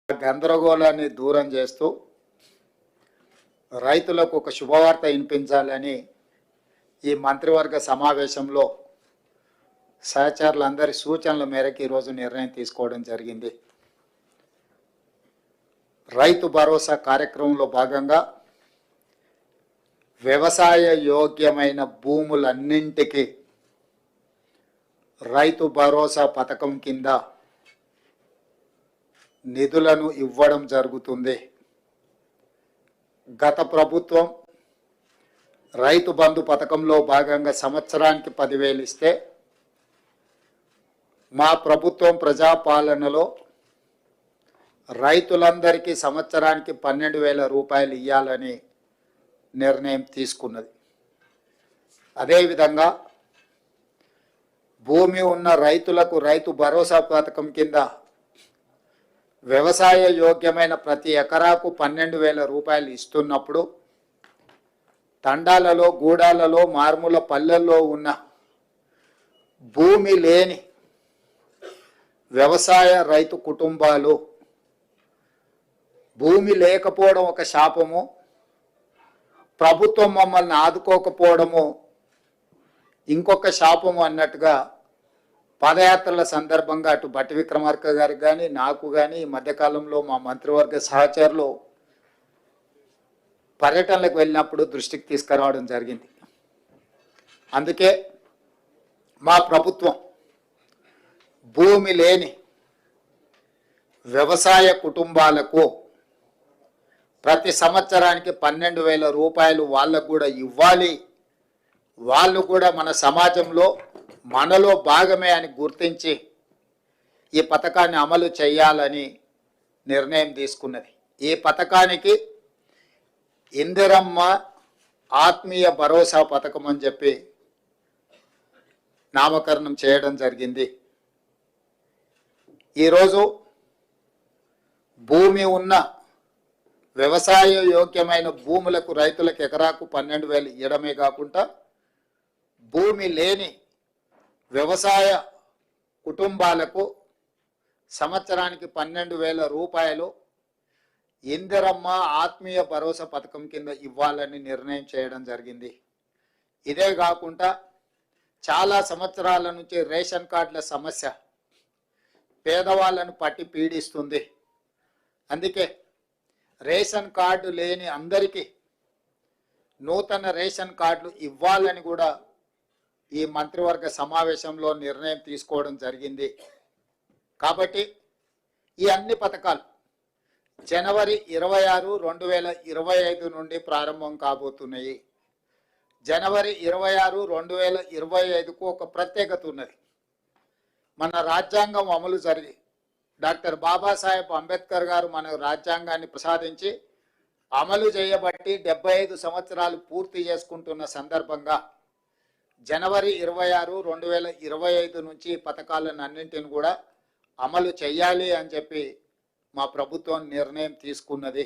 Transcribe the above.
గందరగోళాన్ని దూరం చేస్తూ రైతులకు ఒక శుభవార్త వినిపించాలని ఈ మంత్రివర్గ సమావేశంలో సహచరులందరి సూచనల మేరకు ఈరోజు నిర్ణయం తీసుకోవడం జరిగింది. రైతు భరోసా కార్యక్రమంలో భాగంగా వ్యవసాయ యోగ్యమైన భూములన్నింటికి రైతు భరోసా పథకం కింద నిధులను ఇవ్వడం జరుగుతుంది. గత ప్రభుత్వం రైతు బంధు పథకంలో భాగంగా సంవత్సరానికి 10,000 ఇస్తే మా ప్రభుత్వం ప్రజాపాలనలో రైతులందరికీ సంవత్సరానికి 12,000 రూపాయలు ఇవ్వాలని నిర్ణయం తీసుకున్నది. అదేవిధంగా భూమి ఉన్న రైతులకు రైతు భరోసా పథకం కింద వ్యవసాయ యోగ్యమైన ప్రతి ఎకరాకు 12,000 రూపాయలు ఇస్తున్నప్పుడు తండాలలో, గూడాలలో, మారుమూల పల్లెల్లో ఉన్న భూమి లేని వ్యవసాయ రైతు కుటుంబాలు భూమి లేకపోవడం ఒక శాపము, ప్రభుత్వం మమ్మల్ని ఆదుకోకపోవడము ఇంకొక శాపము అన్నట్టుగా పాదయాత్రల సందర్భంగా అటు భట్టి విక్రమార్క గారికి కానీ నాకు కానీ ఈ మధ్యకాలంలో మా మంత్రివర్గ సహచరులు పర్యటనలకు వెళ్ళినప్పుడు దృష్టికి తీసుకురావడం జరిగింది. అందుకే మా ప్రభుత్వం భూమి లేని వ్యవసాయ కుటుంబాలకు ప్రతి సంవత్సరానికి 12,000 రూపాయలు వాళ్ళకు కూడా ఇవ్వాలి, వాళ్ళు కూడా మన సమాజంలో మనలో భాగమే అని గుర్తించి ఈ పథకాన్ని అమలు చేయాలని నిర్ణయం తీసుకున్నది. ఈ పథకానికి ఇందిరమ్మ ఆత్మీయ భరోసా పథకం అని చెప్పి నామకరణం చేయడం జరిగింది. ఈరోజు భూమి ఉన్న వ్యవసాయ యోగ్యమైన భూములకు రైతులకు ఎకరాకు 12,000 ఇవ్వడమే కాకుండా భూమి లేని వ్యవసాయ కుటుంబాలకు సంవత్సరానికి 12,000 రూపాయలు ఇందిరమ్మ ఆత్మీయ భరోసా పథకం కింద ఇవ్వాలని నిర్ణయం చేయడం జరిగింది. ఇదే కాకుండా చాలా సంవత్సరాల నుంచి రేషన్ కార్డుల సమస్య పేదవాళ్ళను పట్టి పీడిస్తుంది. అందుకే రేషన్ కార్డు లేని అందరికీ నూతన రేషన్ కార్డులు ఇవ్వాలని కూడా ఈ మంత్రివర్గ సమావేశంలో నిర్ణయం తీసుకోవడం జరిగింది. కాబట్టి ఈ అన్ని పథకాలు జనవరి 26, 2025 నుండి ప్రారంభం కాబోతున్నాయి. జనవరి 26, 2025కు ఒక ప్రత్యేకత ఉన్నది. మన రాజ్యాంగం అమలు జరిగి డాక్టర్ బాబాసాహెబ్ అంబేద్కర్ గారు మన రాజ్యాంగాన్ని ప్రసాదించి అమలు చేయబట్టి 75 సంవత్సరాలు పూర్తి చేసుకుంటున్న సందర్భంగా జనవరి 26, 2025 నుంచి పథకాలను అన్నింటిని కూడా అమలు చేయాలి అని చెప్పి మా ప్రభుత్వం నిర్ణయం తీసుకున్నది.